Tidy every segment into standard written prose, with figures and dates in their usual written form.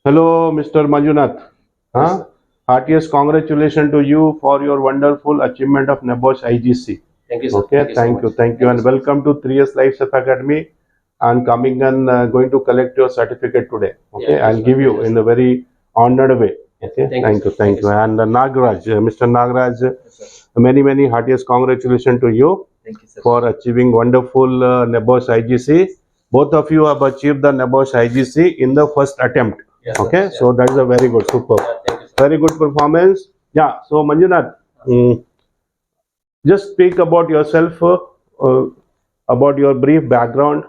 Hello, Mr. Manjunath. Yes, Huh? sir. Heartiest congratulations to you for your wonderful achievement of NABOSH IGC. Thank you, sir. Okay, Thank you so much. thank you, Thank you and so much. welcome to 3 Years Life Saf Academy. I'm coming and going to collect your certificate today. Okay, Yeah, I'll pleasure, give you pleasure, in sir. a very honored way. Yeah. Okay, Thank you, sir. thank Thank you, you, sir. and Nagraj, Mr. Nagraj, Yes, sir. many heartiest congratulations to you Thank you, sir. for achieving wonderful NABOSH IGC. Both of you have achieved the NABOSH IGC in the first attempt. Yes, sir. Okay, Yeah. so that is a very good, super, Yeah, thank you, sir. very good performance. Yeah. So Manjunath, just speak about yourself, uh, about your brief background,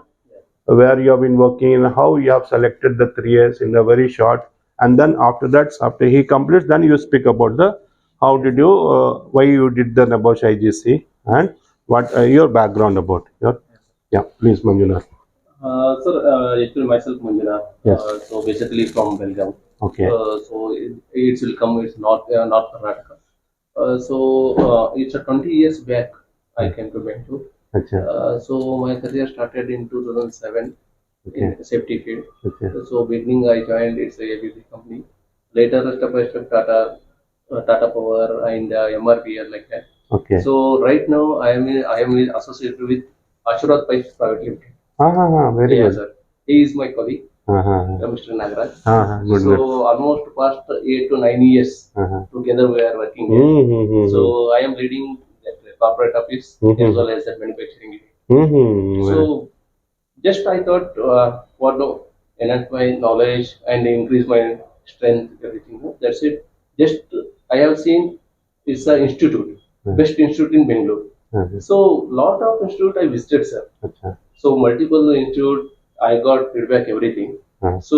where you have been working and how you have selected the 3 years in a very short. And then after that, after he completes, then you speak about the how did you, why you did the NABOSH IGC and what your background about. Yeah, please, Manjunath. Sir, actually myself Manjuna. Yes. So basically from Belgaum. Okay. So it will come. It's not Karnataka. It's a 20 years back. I came to Bangalore. Acha. So my career started in 2007 Okay. in safety field. Okay. So beginning I joined it's a ABB company. Later step by step Tata Power and MRPL like that. Okay. So right now I am associated with Ashurad Pipes Private Limited. Very Yeah, good. sir. He is my colleague, Uh-huh. Mr. Nagaraj. Good, So good. almost past 8 to 9 years Uh-huh. together we are working here. Mm-hmm. So I am leading that corporate office Mhm. as well as that manufacturing unit. Mm-hmm. So just I thought, what no, enhance my knowledge and increase my strength, everything. No? That's it. Just I have seen it's an institute, best institute in Bangalore. So lot of institute I visited, sir. Acha. So multiple institute, I got feedback, everything. Uh-huh. So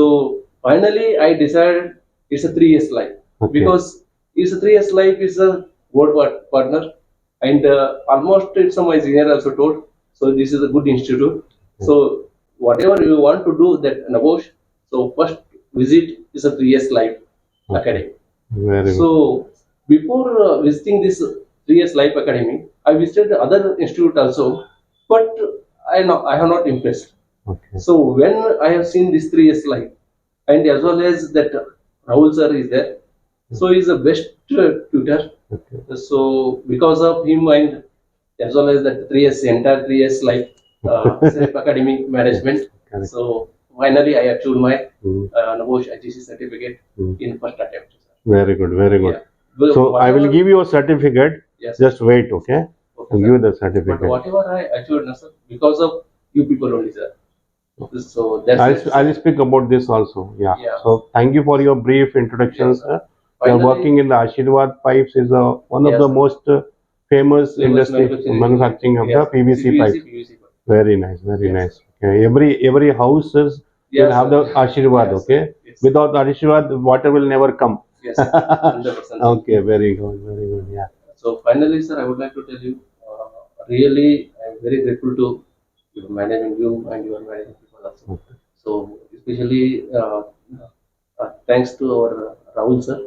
finally, I decided it's a 3 years life because it's a 3 years life is a good partner, and almost it's my senior also told. So this is a good institute. So whatever you want to do that Nabosh, so first visit is a 3 years life academy. Very good. So before visiting this 3 years life academy, I visited other institute also, but I have not impressed. Okay. So when I have seen this 3 years life, and as well as that Rahul sir is there, so he is the best tutor. Okay. So because of him and as well as that 3 years entire 3 years life self academic management. Correct. So finally I achieved my Mm. Nabosh IGC certificate in first attempt. Very good, very good. Yeah. But So I will whatever- give you a certificate. Yes. Just wait, okay? Okay, I'll sir. give you the But certificate. whatever I achieved, no, sir, because of you people only, sir. So that's it. I'll speak about this also. Yeah. Yeah. So thank you for your brief introduction, Yes, sir. sir. You are Finally- working in the Ashirwad Pipes is one of Yes, the sir. most famous industry manufacturing of the Yes, PVC pipes. PVC pipe. Very nice, very Yes, nice. Okay. Every houses will Yes, have sir. the Ashirwad. Yes, Okay. yes. Without Ashirwad, water will never come. Yes, 100%. Okay. Very good. Very good. Yeah. So finally, sir, I would like to tell you, really, I am very grateful to your managing you and your managing people also. So especially thanks to our Rahul sir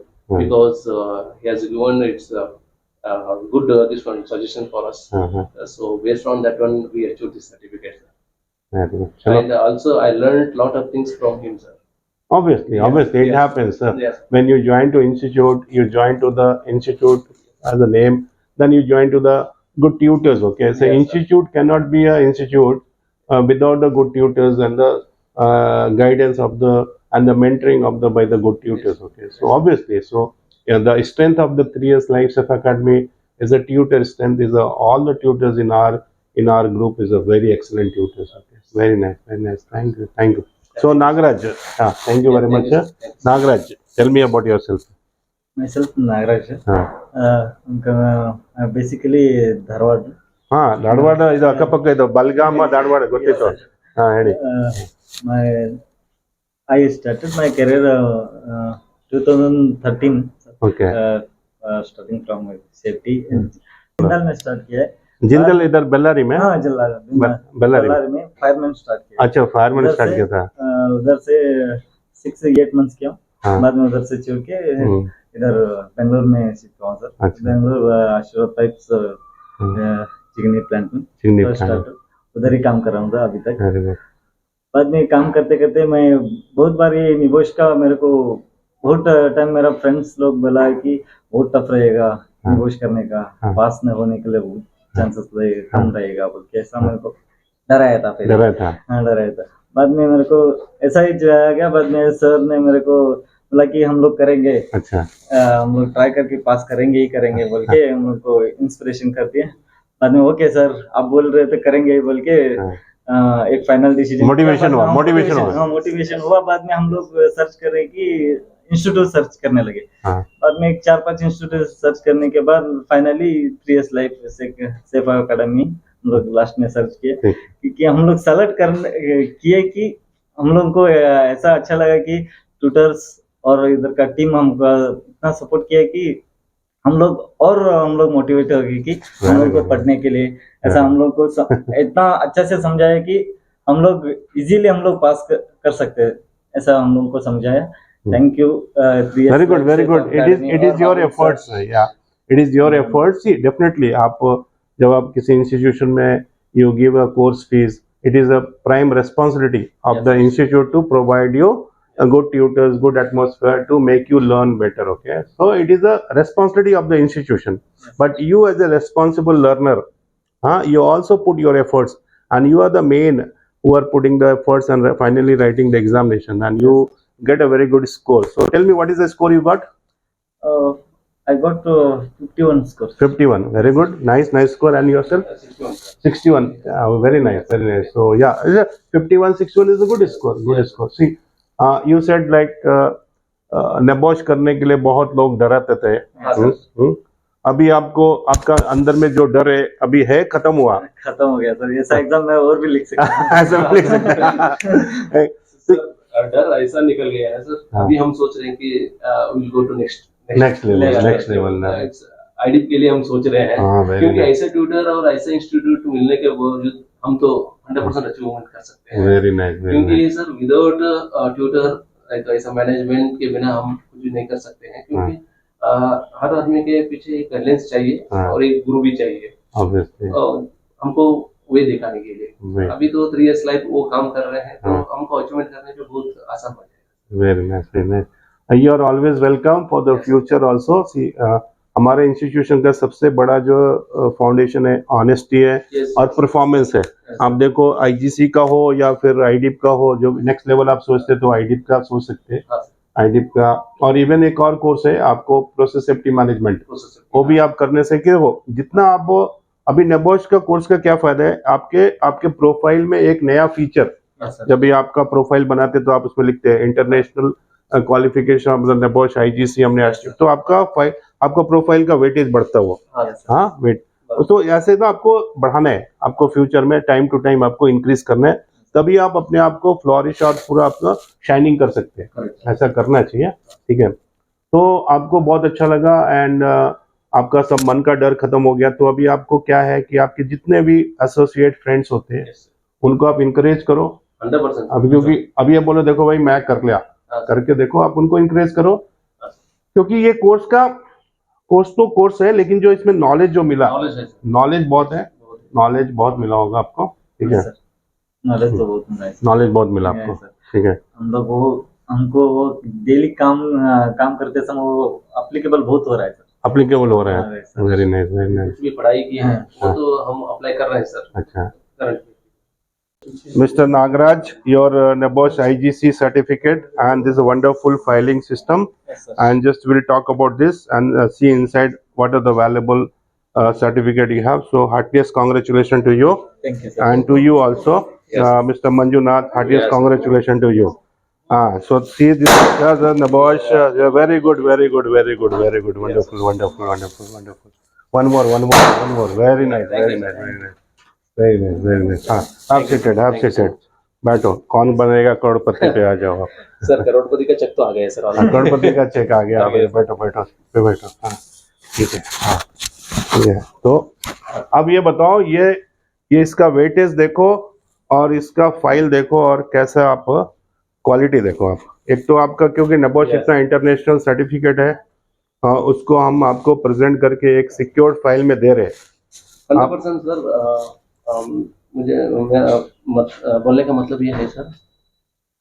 because he has given its good this one suggestion for us. Uh-huh. So based on that one, we achieved this certificate. Sir. Very good. Chalo. And also I learned lot of things from him, sir. Obviously, it yes. happens. Yes. When you join to institute, you join to the institute as a name, then you join to the good tutors. Okay, so Yes, sir. institute cannot be an institute without the good tutors and the guidance of the and the mentoring of the by the good tutors. Okay, so obviously, so yeah, the strength of the 3 years Life Safe Academy is a tutor strength. Is all the tutors in our group is a very excellent tutors. Okay, very nice, very nice. Thank you, thank you. So Nagaraj, thank you very Thank much. you, sir. Thanks. Nagaraj, tell me about yourself. Myself Nagaraj. Basically Dharwad. Dharwad ಇದು ಅಕ್ಕಪಕ್ಕ ಇದು ಬಲ್ಗಾಮ ಧಾರವಾಡ ಗೊತ್ತಿತ್ತು. ಹೇಳಿ. My I started my career 2013. Okay. Starting from safety. Jindal में start किया है. जिंदल इधर बेल्लारी में. हाँ बेल्लारी में फायरमैन स्टार्ट किया. अच्छा फायरमैन स्टार्ट किया था. उधर से 6 8 months किया. बाद में उधर से छोड़ के इधर बेंगलोर में शिफ्ट हुआ सर. बेंगलोर आशीर्वाद पाइप्स चिकनी प्लांट में. उधर ही काम कर रहा हूँ अभी तक. बाद में काम करते करते मैं बहुत बार ये निबोश का मेरे को बहुत टाइम मेरा फ्रेंड्स लोग बोला है कि बहुत टफ रहेगा हाँ। निबोश करने का, हाँ। पास न होने के लिए बहुत चांसेस रहेगा, हाँ। कम रहेगा बोल के ऐसा मेरे को डराया था पहले। डरा था। हाँ डराया था। बाद में मेरे को ऐसा ही जो आ गया, बाद में सर ने मेरे को बोला कि हम लोग करेंगे, अच्छा हम लोग ट्राई करके पास करेंगे ही करेंगे बोल के हम लोग को इंस्पिरेशन कर दिया। बाद में ओके सर आप बोल रहे थे करेंगे ही बोल के हाँ। एक फाइनल डिसीजन Motivation हुआ, motivation हुआ। मोटिवेशन हुआ। बाद में हम लोग सर्च करें कि इंस्टीट्यूट सर्च करने लगे। हाँ। बाद में एक 4-5 इंस्टीट्यूट सर्च करने के बाद finally 3S life safe academy हम लोग लास्ट में सर्च किए, ठीक। क्योंकि हम लोग सेलेक्ट किए कि हम लोग को ऐसा अच्छा लगा कि ट्यूटर्स और इधर का टीम हमको इतना सपोर्ट किया कि हम लोग मोटिवेट हो गए कि हम लोग को पढ़ने के लिए ऐसा हम लोग को इतना अच्छा से समझाया कि हम लोग इजीली हम लोग पास कर सकते हैं, ऐसा हम लोग को समझाया। Thank you. Very good very good. It is your efforts. Yeah it is your efforts. Definitely आप जब आप किसी इंस्टीट्यूशन में you give a course fees, it is a prime responsibility of the institute to provide you good tutors, good atmosphere to make you learn better. Okay, so it is a responsibility of the institution, but you as a responsible learner, you also put your efforts, and you are the main who are putting the efforts and finally writing the examination, and you get a very good score. So tell me, what is the score you got? I got 51 scores. 51. Very good. Nice score. And yourself? 61. Very nice, very nice. So yeah, 51, 61 is a good score. Good score. See, you said like नबोश करने के लिए बहुत लोग डराते थे। अभी आपको आपका अंदर में जो डर है अभी है, खत्म हुआ? खत्म हो गया सर। ऐसा एग्जाम मैं और भी लिख सकता हूँ। ऐसा भी लिख सकता। डर ऐसा निकल गया है सर। अभी हम सोच रहे हैं कि will go to next level. आईडीप के लिए हम सोच रहे हैं, क्योंकि ऐसे ट्यूटर और ऐसे इंस्टीट्यूट मिलने के बावजूद हम तो 100% अचीवमेंट कर सकते हैं। Very nice. क्योंकि सर विदाउट ट्यूटर तो ऐसा मैनेजमेंट के बिना हम कुछ भी नहीं कर सकते हैं, क्योंकि हर आदमी के पीछे एक गाइडेंस चाहिए और एक गुरु भी चाहिए हमको वे दिखाने के लिए। अभी तो 3S लाइफ वो काम कर रहे हैं, तो हमको अचीवमेंट करने में बहुत आसान हो जाएगा। Very nice, very nice. You are always welcome for the future also. See, हमारे इंस्टीट्यूशन का सबसे बड़ा जो फाउंडेशन है ऑनेस्टी है और परफॉर्मेंस है। आप देखो IGC का हो या फिर आईडीप का हो, जो नेक्स्ट लेवल आप सोचते तो आईडीप का सोच सकते हैं, आईडीप का। और इवन एक और कोर्स है आपको प्रोसेस सेफ्टी मैनेजमेंट, वो भी आप करने से कि हो जितना आप अभी नबोश का कोर्स का क्या फायदा है, आपके प्रोफाइल में एक नया फीचर, जब भी आपका प्रोफाइल बनाते तो आप उसमें लिखते हैं इंटरनेशनल क्वालिफिकेशन मतलब नबोश IGC हमने एस्टिमेट, तो आपका प्रोफाइल का वेटेज बढ़ता हुआ। वेट तो ऐसे तो आपको बढ़ाना है, आपको फ्यूचर में टाइम टू टाइम आपको इंक्रीज करना है, तभी आप अपने आप को फ्लॉरिश और पूरा अपना शाइनिंग कर सकते हैं। ऐसा करना चाहिए, ठीक है। तो आपको बहुत अच्छा लगा एंड आपका सब मन का डर खत्म हो गया। तो अभी आपको क्या है कि आपके जितने भी एसोसिएट फ्रेंड्स होते हैं उनको आप इंकरेज करो 100%। अभी, क्योंकि अभी ये बोलो देखो भाई मैं कर लिया, करके देखो, आप उनको इंकरेज करो, क्योंकि ये कोर्स तो कोर्स है, लेकिन जो इसमें नॉलेज जो मिला, नॉलेज बहुत है, नॉलेज बहुत मिला होगा आपको, ठीक है। नॉलेज तो बहुत मिला है, नॉलेज बहुत मिला आपको, ठीक है। हमको वो डेली काम करते समय वो एप्लीकेबल बहुत हो रहा है सर। एप्लीकेबल हो रहा है। Very nice, very nice. कुछ भी पढ़ाई की है वो तो हम अप्लाई कर रहे हैं सर। अच्छा। Mr. Nagaraj, your NABOSH IGC certificate and this wonderful filing system, and just we'll talk about this and see inside what are the valuable certificate you have. So heartiest congratulations to you. Thank you sir. And to you also, Mr. Manjunath, heartiest congratulations to you. So see this is the NABOSH. Very good, very good, very good, very good. Wonderful, wonderful, wonderful, wonderful. One more. Very nice, very nice, very nice. Very nice, very nice. आप seated बैठो। कौन बनेगा करोड़पति पे आ जाओ आप। Sir करोड़पति का check तो आ गया है सर। करोड़पति का चेक आ गया। बैठो ठीक है। तो अब ये बताओ, ये इसका वेटेज देखो और इसका फाइल देखो और कैसा आप क्वालिटी देखो। आप एक तो आपका, क्योंकि नबोश इतना इंटरनेशनल सर्टिफिकेट है, उसको हम आपको प्रेजेंट करके एक सिक्योर्ड फाइल में दे रहे हैं। 100% सर। मुझे मेरा बोलने का मतलब ये है सर,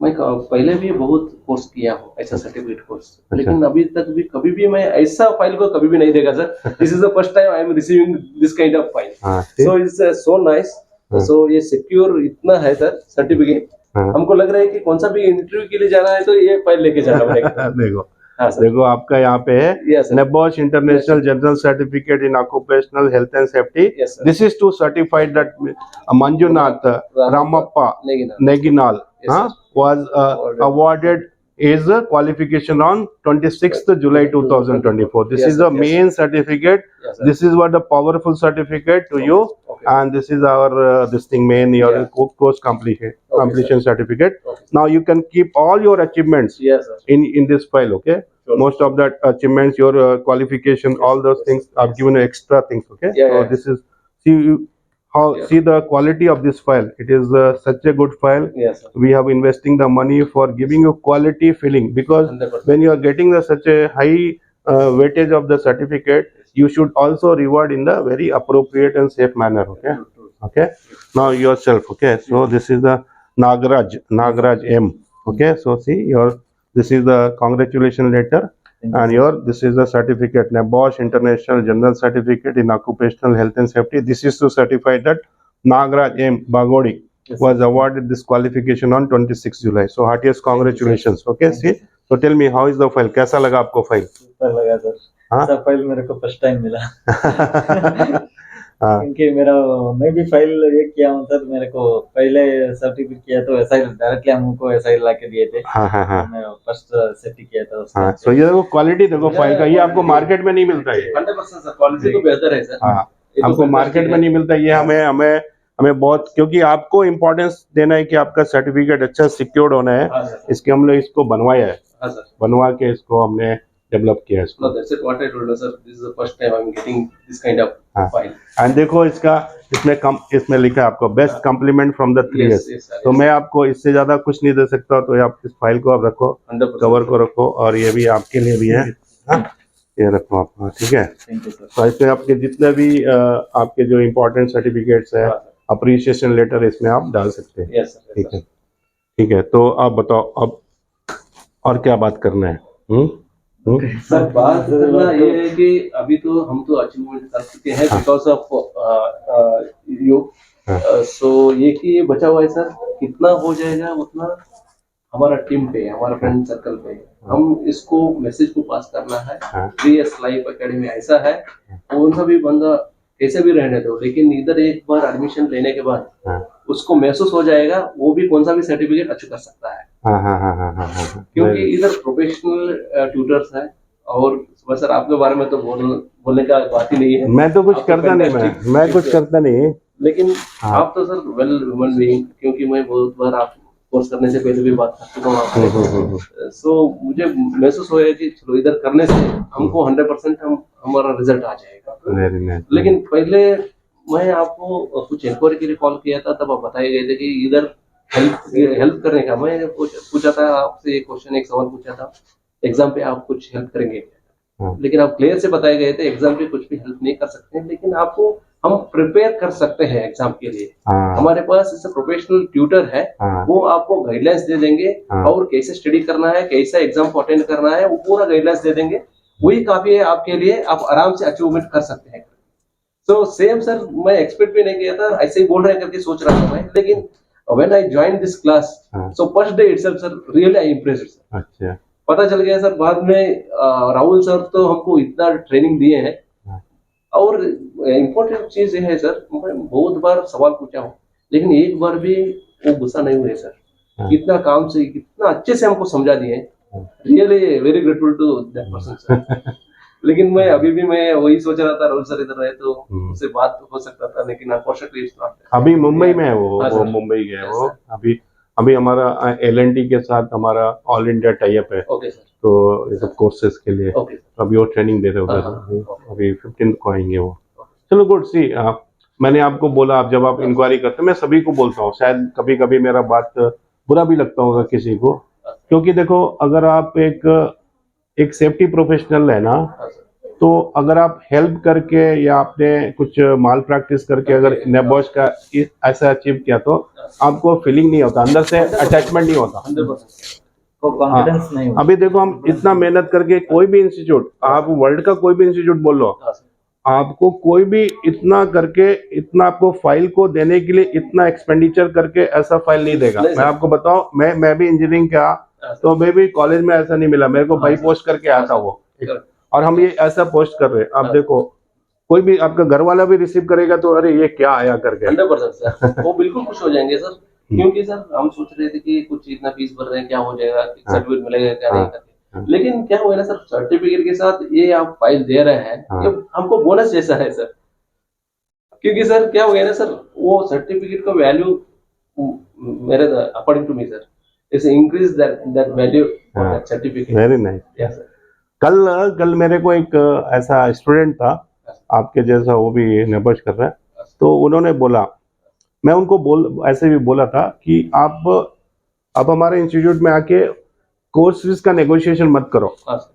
मैं पहले भी बहुत कोर्स किया हूँ ऐसा सर्टिफिकेट कोर्स, लेकिन अभी तक भी कभी भी मैं ऐसा फाइल को कभी भी नहीं देखा sir. This is the first time I am receiving this kind of file. हाँ, सो इट्स सो नाइस. सो ये सिक्योर इतना है सर सर्टिफिकेट. हाँ। हमको लग रहा है कि कौन सा भी इंटरव्यू के लिए जाना है तो ये फाइल लेके जाना पड़ेगा. देखो हाँ सर. देखो आपका यहाँ पे है Yes, sir. NABOSH international general certificate in occupational health and safety. Yes, sir. This is to certified that Manjunath Ramappa Neginal Yes, was awarded is a qualification on 26th July 2024. This Yes, is the sir. Yes, main certificate. Yes, sir. This is what the powerful certificate to you, Okay. and this is our this thing main your Yeah. course completion certificate. Okay. Now you can keep all your achievements Yes, sir. in this file. Okay. Sure. Most of that achievements, your qualification, all those things are given extra things. Okay. Yeah, So yeah. this is how Yeah. see the quality of this file. It is such a good file. Yes, sir. We have investing the money for giving you quality filling, because 100%. when you are getting such a high weightage of the certificate, you should also reward in the very appropriate and safe manner. Okay. Okay. Now yourself. Okay. So this is the Nagaraj M. Okay. So see this is the congratulation letter. And this is the certificate, NABOSH International General Certificate in Occupational Health and Safety. This is to certify that Nagaraj M. Bagodi was awarded this qualification on 26 July. So heartiest congratulations. Okay, see. So tell me, how is the file? कैसा लगा आपको file? Super लगा sir. हाँ? ऐसा file मेरे को first time मिला. हाँ, क्योंकि मैं भी फाइल ये किया हूँ सर. मेरे को पहले सर्टिफिकेट किया तो ऐसा ही डायरेक्टली हमको ऐसा ही ला के दिए थे. हाँ, हाँ, हाँ. मैं फर्स्ट सेफ्टी किया था उसका. हाँ, so ये देखो क्वालिटी देखो फाइल का, ये आपको मार्केट में नहीं मिलता है. 100% सर, क्वालिटी तो बेहतर है सर. हाँ, ये तो हमको fantastic मार्केट में है. नहीं मिलता. ये हमें बहुत, क्योंकि आपको इम्पोर्टेंस देना है कि आपका सर्टिफिकेट अच्छा सिक्योर्ड होना है. हाँ सर. इसके हमने इसको बनवाया है, हाँ सर. बनवा के इसको हमने डेवलप किया है इसको. No, that's it. What I told you, sir. This is the first time I'm getting this kind of हाँ. file. एंड देखो इसमें लिखा है आपको best compliment from the 3 Yes, years. yes, sir. तो मैं आपको इससे ज्यादा कुछ नहीं दे सकता, तो आप इस फाइल को आप रखो, 100%. कवर को रखो, और ये भी आपके लिए भी है. हाँ, ये रखो आप. हाँ, ठीक है. Thank you sir. तो इसमें आपके जितने भी आपके जो इम्पोर्टेंट सर्टिफिकेट्स है, हाँ, sir. अप्रिसिएशन लेटर, इसमें आप डाल सकते हैं. Yes, sir. ठीक Yes, है, sir. ठीक है. तो आप बताओ अब और क्या बात करना है. सर बात करना ये है कि अभी तो हम तो अचीवमेंट कर चुके हैं बिकॉज ऑफ योग. सो ये कि ये बचा हुआ है सर, कितना हो जाएगा उतना हमारा टीम पे, हमारा फ्रेंड सर्कल पे हम इसको मैसेज को पास करना है. 3S लाइफ एकेडमी ऐसा है, कौन सा भी बंदा कैसे भी रहने दो, लेकिन इधर एक बार एडमिशन लेने के बाद उसको महसूस हो जाएगा वो भी कौन सा भी सर्टिफिकेट अचीव कर सकता है. क्योंकि इधर प्रोफेशनल ट्यूटर्स है. और सर आपके बारे में तो बोलने का बात ही नहीं है. मैं तो कुछ करता नहीं, मैं कुछ करता नहीं, लेकिन आप तो सर वेल ह्यूमन बीइंग, क्योंकि मैं बहुत बार आप कोर्स करने से पहले भी बात कर चुका हूँ आपसे. सो मुझे महसूस होया कि चलो इधर करने से हमको 100% हमारा रिजल्ट आ जाएगा. लेकिन पहले मैं आपको कुछ इंक्वायरी के लिए कॉल किया था, तब आप बताए गए थे कि इधर हेल्प करने का. मैं पूछा था आपसे एक क्वेश्चन, एक सवाल पूछा था, एग्जाम पे आप कुछ हेल्प करेंगे. लेकिन आप क्लियर से बताए गए थे एग्जाम पे कुछ भी हेल्प नहीं कर सकते, लेकिन आपको हम प्रिपेयर कर सकते हैं एग्जाम के लिए. हमारे पास ऐसे प्रोफेशनल ट्यूटर है, वो आपको गाइडलाइंस दे देंगे और कैसे स्टडी करना है, कैसे एग्जाम को अटेंड करना है, वो पूरा गाइडलाइंस दे देंगे. वही काफी है आपके लिए, आप आराम से अचीवमेंट कर सकते हैं. तो सेम सर, मैं एक्सपेक्ट भी नहीं किया था, ऐसे ही बोल रहे करके सोच रहा था मैं, लेकिन when I joined this class, so first day itself sir, really I impressed sir. अच्छा. पता चल गया सर बाद में, राहुल सर तो हमको इतना ट्रेनिंग दिए हैं. और इम्पोर्टेंट चीज ये है सर, मैं बहुत बार सवाल पूछा हूँ, लेकिन एक बार भी वो गुस्सा नहीं हुए सर. इतना काम से कितना अच्छे से हमको समझा दिए. Really very grateful to that person sir. लेकिन मैं अभी भी मैं वही सोच रहा था, राहुल सर इधर रहे तो उससे बात हो सकता था, लेकिन अनफॉर्चुनेटली इट्स नॉट. अभी मुंबई में है वो. हाँ, वो सर. मुंबई गए. Yes, वो sir. अभी हमारा L&T के साथ हमारा ऑल इंडिया टाई अप है. Okay sir. तो ये सब कोर्सेज के लिए ओके सर. अभी वो ट्रेनिंग दे रहे हाँ, उधर. अभी 15 को आएंगे वो. चलो गुड. सी मैंने आपको बोला, आप जब आप इंक्वायरी करते, मैं सभी को बोलता हूँ, शायद कभी कभी मेरा बात बुरा भी लगता होगा किसी को, क्योंकि देखो अगर आप एक सेफ्टी प्रोफेशनल है ना, तो अगर आप हेल्प करके या आपने कुछ माल प्रैक्टिस करके अगर नेबॉश का ऐसा अचीव किया तो आपको फीलिंग नहीं होता, अंदर से अटैचमेंट नहीं होता। 100%। को कॉन्फिडेंस नहीं होता। अभी देखो हम इतना मेहनत करके कोई भी इंस्टीट्यूट, आप वर्ल्ड का कोई भी इंस्टीट्यूट बोल लो, हाँ सर, आपको कोई भी इतना करके इतना आपको फाइल को देने के लिए इतना एक्सपेंडिचर करके ऐसा फाइल नहीं देगा। नहीं मैं सर। आपको बताऊं, मैं भी इंजीनियरिंग किया हाँ सर, तो मैं भी कॉलेज में ऐसा नहीं मिला, मेरे को हाँ बाई सर। पोस्ट करके आया था वो, correct। और हम ये ऐसा पोस्ट कर रहे हैं। आप हाँ। देखो कोई भी आपका घर वाला भी रिसीव करेगा तो अरे ये क्या आया करके। 100% सर, वो बिल्कुल खुश हो जाएंगे सर, क्योंकि सर हम सोच रहे थे कि कुछ इतना फीस भर रहे हैं, क्या हो जाएगा, सर्टिफिकेट मिलेगा क्या नहीं हाँ। करके। लेकिन क्या हुआ ना सर, सर्टिफिकेट के साथ ये आप फाइल दे रहे हैं, हाँ। ये हमको बोनस जैसा है सर। क्योंकि सर क्या हो गया ना सर, वो सर्टिफिकेट का वैल्यू मेरे according to me sir it's increase that value for हाँ। That certificate. Very nice. Yes sir. कल मेरे को एक ऐसा स्टूडेंट था आपके जैसा, वो भी नेबॉश कर रहा है, तो उन्होंने बोला, मैं उनको ऐसे भी बोला था कि आप हमारे इंस्टीट्यूट में आके कोर्स फीस का नेगोशिएशन मत करो, हाँ सर,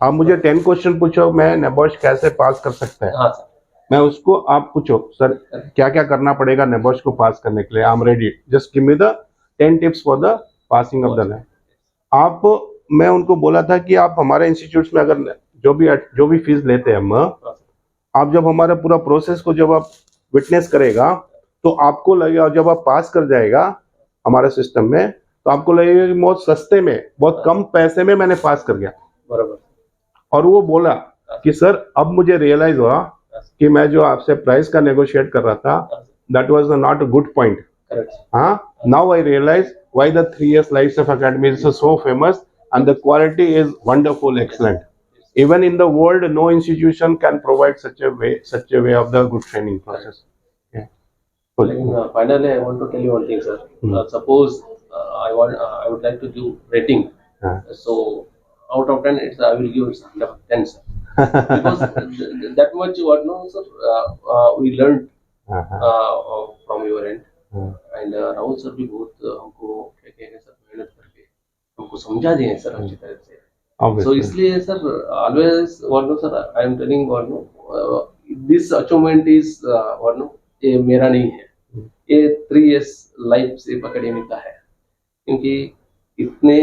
आप मुझे 10 क्वेश्चन पूछो मैं नेबॉश कैसे पास कर सकते हैं, हाँ सर, मैं उसको आप पूछो सर क्या क्या करना पड़ेगा नेबॉश को पास करने के लिए, I am ready, just give me the 10 tips for the passing of the net. आप, मैं उनको बोला था कि आप हमारे इंस्टीट्यूट में अगर जो भी फीस लेते हैं हम, आप जब हमारा पूरा प्रोसेस को जब आप विटनेस करेगा तो आपको लगेगा, और जब आप पास कर जाएगा हमारे सिस्टम में तो आपको लगेगा कि बहुत सस्ते में, बहुत कम पैसे में मैंने पास कर गया। बराबर। और वो बोला कि सर अब मुझे रियलाइज हुआ कि मैं जो आपसे प्राइस का नेगोशिएट कर रहा था that was not a good point. Correct. हाँ, now I realise why the 3 years Life Safe Academy is so famous and the quality is wonderful, excellent. Even in the world, no institution can provide such a way of the good training process. Yeah. Finally, I want to tell you one thing, sir. Suppose I would like to give rating. So out of 10, I will give it 10, sir. Because that much what no, sir, we learned from your end. And Rahul sir भी बहुत हमको क्या कहेंगे sir, मेहनत करके हमको समझा दिए हैं सर अच्छी तरह से। So इसलिए sir always what no sir, I am telling what no, this achievement is what no, ये मेरा नहीं है, ये 3 years लाइफ सेफ एकेडमी का है, क्योंकि इतने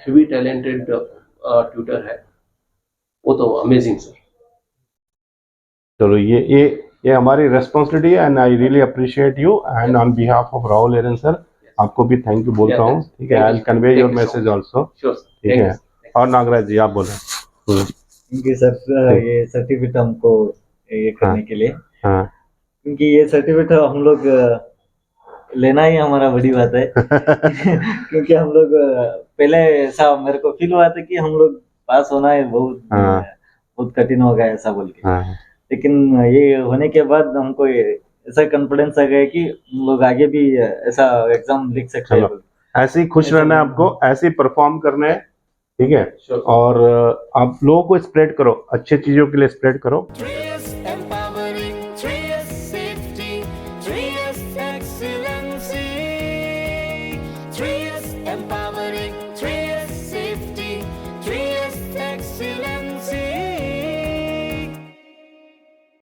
हेवी टैलेंटेड ट्यूटर है, वो तो अमेजिंग सर। चलो ये हमारी रेस्पॉन्सिबिलिटी है and I really appreciate you and on behalf of Rahul Aron sir आपको भी थैंक यू बोलता हूँ। ठीक है, I will convey your message also. ठीक है, और नागराज जी आप बोले। क्योंकि सर ये सर्टिफिकेट हमको ये करने के लिए, हाँ क्योंकि ये सर्टिफिकेट हम लोग लेना ही हमारा बड़ी बात है। क्योंकि हम लोग पहले ऐसा मेरे को फील हुआ था कि हम लोग पास होना है बहुत कठिन हो गया ऐसा बोल के, लेकिन ये होने के बाद हमको ऐसा कॉन्फिडेंस आ गया कि हम लोग आगे भी ऐसा एग्जाम लिख सकते हैं। ऐसे ही खुश रहना है आपको, ऐसे ही परफॉर्म करना है। ठीक है, और आप लोगों को स्प्रेड करो, अच्छी चीजों के लिए स्प्रेड करो।